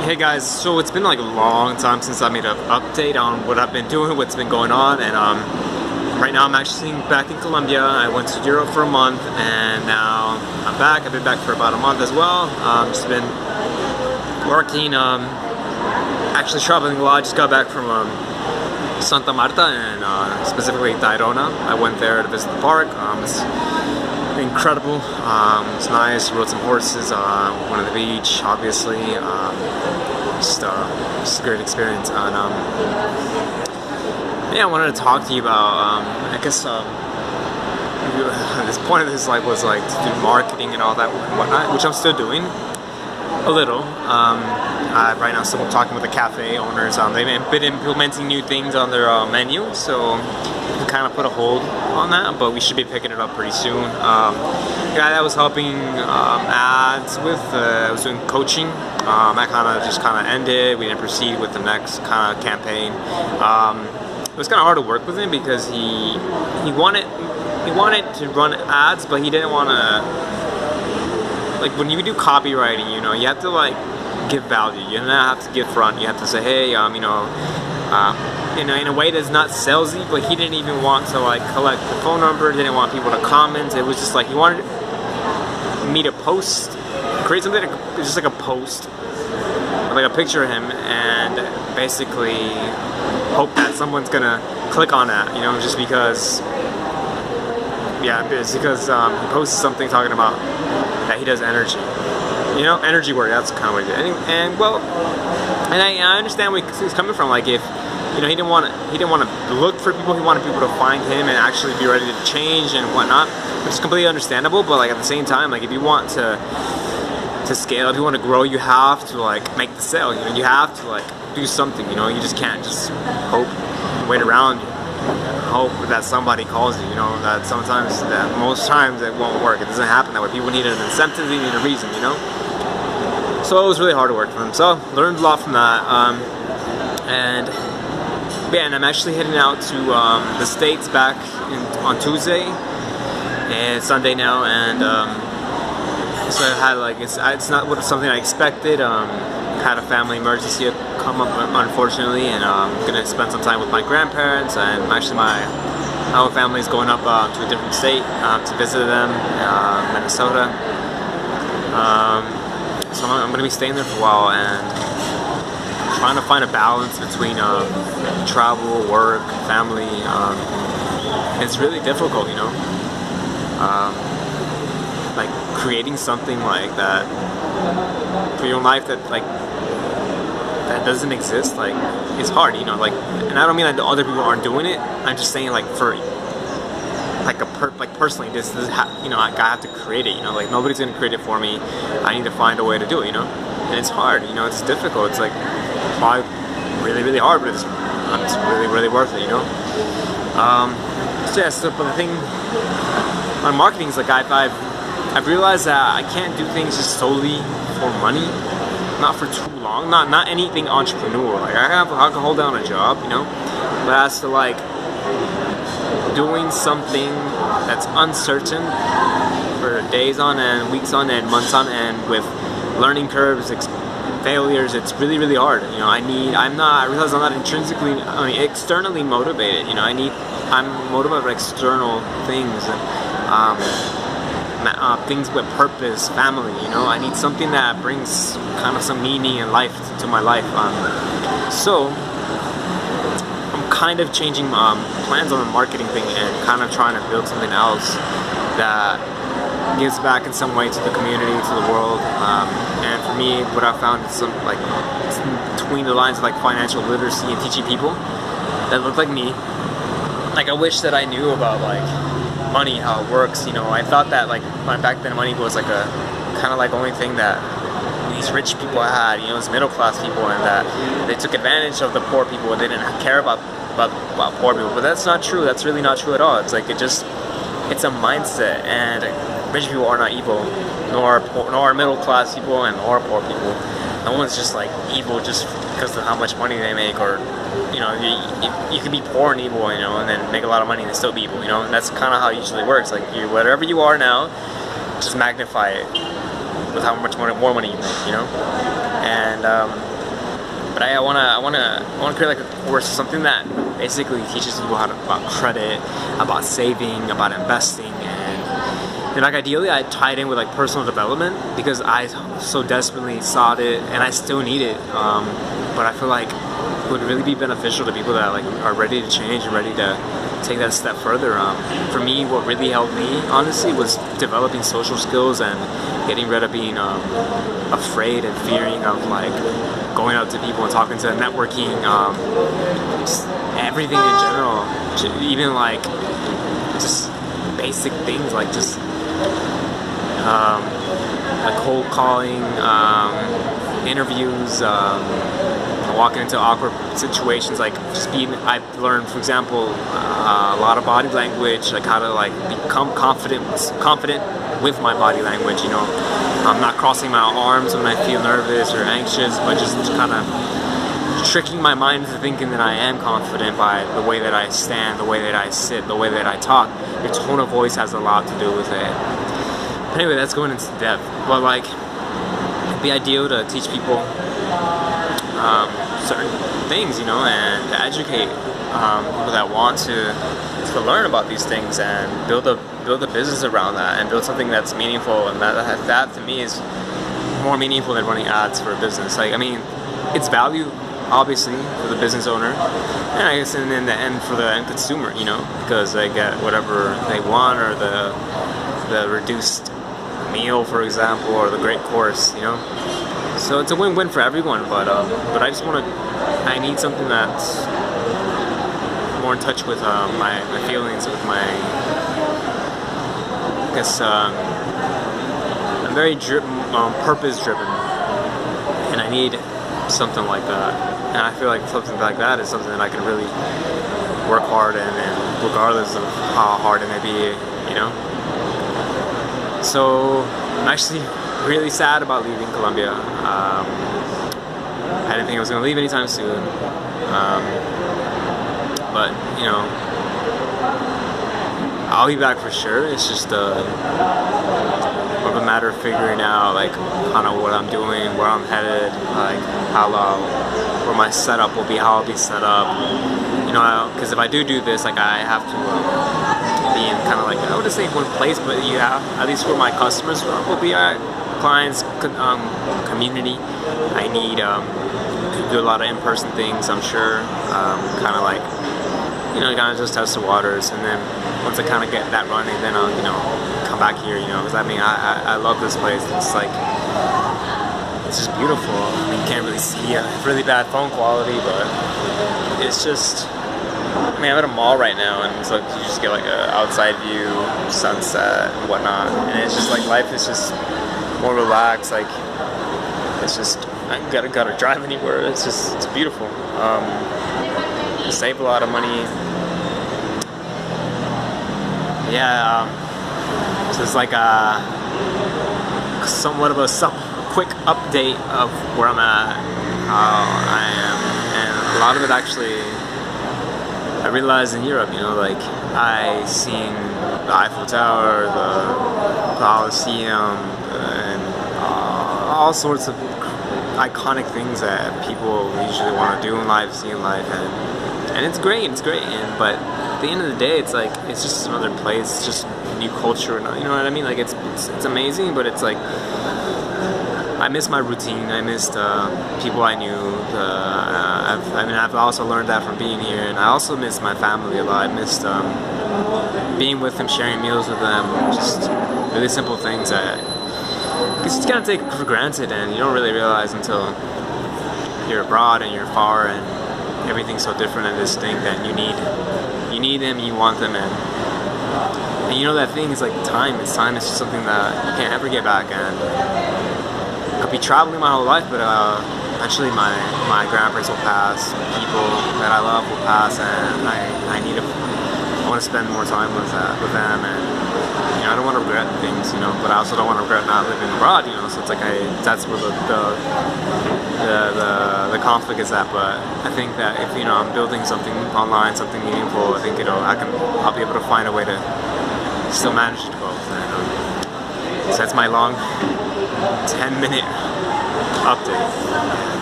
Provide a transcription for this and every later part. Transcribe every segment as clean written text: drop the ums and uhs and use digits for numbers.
Hey guys, so it's been like a long time since I made an update on what I've been doing, what's been going on, and right now I'm actually back in Colombia. I went to Europe for a month, and now I'm back. I've been back for about a month as well. Just been working, actually traveling a lot. Just got back from Santa Marta and specifically Tayrona. I went there to visit the park. It's incredible. It's nice. Rode some horses. Went on the beach, obviously. Just a great experience. And yeah, I wanted to talk to you about. I guess this point of this was like to do marketing and all that and whatnot, which I'm still doing a little. Right now, still talking with the cafe owners. They've been implementing new things on their menu, so we kind of put a hold on that, but we should be picking it up pretty soon. The guy that was helping ads with, I was doing coaching. That kind of ended. We didn't proceed with the next kind of campaign. It was kind of hard to work with him because he wanted to run ads, but he didn't want to. Like when you do copywriting, you have to like give value. You don't have to give front. You have to say, hey, in a way that's not salesy, but he didn't even want to like collect the phone number. Didn't want people to comment. It was just like he wanted me to create something just like a post, like a picture of him, and basically hope that someone's gonna click on that. Just because. Yeah, it's because he posted something talking about that he does energy. Energy work. That's kind of what he did. And I understand where he's coming from. Like if he didn't want to look for people. He wanted people to find him and actually be ready to change and whatnot, which is completely understandable. But like at the same time, like if you want to scale, if you want to grow, you have to like make the sale. You have to like do something. You just can't just hope and wait around. Hope that somebody calls you. That most times it won't work. It doesn't happen that way. People need an incentive. They need a reason. So it was really hard to work for him. So learned a lot from that. And I'm actually heading out to the States back on Tuesday and Sunday now, and so I had it's not something I expected. Had a family emergency come up, unfortunately, and I'm gonna spend some time with my grandparents, and actually my whole family is going up to a different state to visit them, Minnesota. So I'm gonna be staying there for a while and trying to find a balance between travel, work, family. It's really difficult, like creating something like that for your life that doesn't exist. Like it's hard, and I don't mean that other people aren't doing it. I'm just saying like for personally, this is I have to create it. Like nobody's gonna create it for me. I need to find a way to do it. And it's hard. It's difficult. It's like probably really really hard, but it's really really worth it. But the thing on marketing is like I've realized that I can't do things just solely for money, not for too long, not anything entrepreneur. Like I can hold down a job, but as to like doing something that's uncertain for days on end, weeks on end, months on end, with learning curves, failures, it's really really hard. I realize I'm not externally motivated. I'm motivated by external things and things with purpose, family. I need something that brings kind of some meaning and life to my life. So I'm kind of changing plans on the marketing thing and kind of trying to build something else that gives back in some way to the community, to the world. And for me, what I found is between the lines of like financial literacy and teaching people that look like me. Like I wish that I knew about like money, how it works. I thought that like back then money was like a kind of like only thing that these rich people had, these middle class people, and that they took advantage of the poor people and they didn't care about poor people. But that's not true. That's really not true at all. It's like it's a mindset, and rich people are not evil, nor middle class people and nor poor people. No one's just like evil just because of how much money they make, or you can be poor and evil, and then make a lot of money and still be evil, and that's kind of how it usually works. Like whatever you are now, just magnify it with how much more money you make, And But I wanna create like a course, something that basically teaches people about credit, about saving, about investing, and like ideally I tie it in with like personal development, because I so desperately sought it and I still need it. But I feel like it would really be beneficial to people that like are ready to change and ready to take that step further. For me, what really helped me honestly was developing social skills and getting rid of being afraid and fearing of like going out to people and talking to them, networking, just everything in general, even like just basic things like just like cold calling, interviews, walking into awkward situations, like just being, I've learned, for example, a lot of body language, like how to like become confident with my body language, you know. I'm not crossing my arms when I feel nervous or anxious, but just kind of tricking my mind into thinking that I am confident by the way that I stand, the way that I sit, the way that I talk. Your tone of voice has a lot to do with it. But anyway, that's going into depth. But like, it'd be ideal to teach people certain things, you know, and to educate people that want to learn about these things and build a business around that and build something that's meaningful, and that to me is more meaningful than running ads for a business. Like, I mean, it's value obviously for the business owner, and I guess in the end for the end consumer, you know, because they get whatever they want, or the reduced meal, for example, or the great course, you know. So it's a win-win for everyone, but I just want to, I need something that's more in touch with my feelings, with my, I guess, I'm very purpose-driven, and I need something like that. And I feel like something like that is something that I can really work hard in, and regardless of how hard it may be, you know. So I'm actually really sad about leaving Colombia. I didn't think I was going to leave anytime soon, but you know, I'll be back for sure. It's just more of a matter of figuring out like kind of what I'm doing, where I'm headed, like how where my setup will be, how I'll be set up. You know, because if I do this, like I have to be in kind of like, I wouldn't say one place, but you have at least where my customers will be at, clients, community. I need to do a lot of in-person things, I'm sure, kind of like, you know, kind of just test the waters, and then once I kind of get that running, then I'll, you know, come back here, you know, because I mean, I love this place. It's like, it's just beautiful. I mean, you can't really see really bad phone quality, but it's just, I mean, I'm at a mall right now, and it's like you just get like a outside view, sunset and whatnot, and it's just like life is just more relaxed. Like, it's just, I gotta drive anywhere. It's just, it's beautiful. Save a lot of money. Yeah, so it's like somewhat of a quick update of where I'm at, how I am, and a lot of it actually I realized in Europe, you know, like I seen the Eiffel Tower, the Colosseum, and all sorts of iconic things that people usually want to do in life, see in life, and it's great, and but at the end of the day, it's like, it's just another place, it's just new culture, and you know what I mean? Like it's amazing, but it's like, I miss my routine, I missed people I knew, I've also learned that from being here, and I also miss my family a lot. I missed being with them, sharing meals with them, just really simple things that you just kind of take for granted, and you don't really realize until you're abroad and you're far and everything's so different and distinct that you need them, you want them, and you know that thing is like time. It's just something that you can't ever get back, and I'll be traveling my whole life, but eventually my grandparents will pass, people that I love will pass, and I want to spend more time with them, and you know, I don't want to regret things, you know, but I also don't want to regret not living abroad, you know. So it's like that's where the conflict is at. But I think that if, you know, I'm building something online, something meaningful, I think, you know, I'll be able to find a way to still manage to both. So that's my long 10-minute update.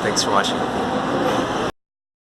Thanks for watching.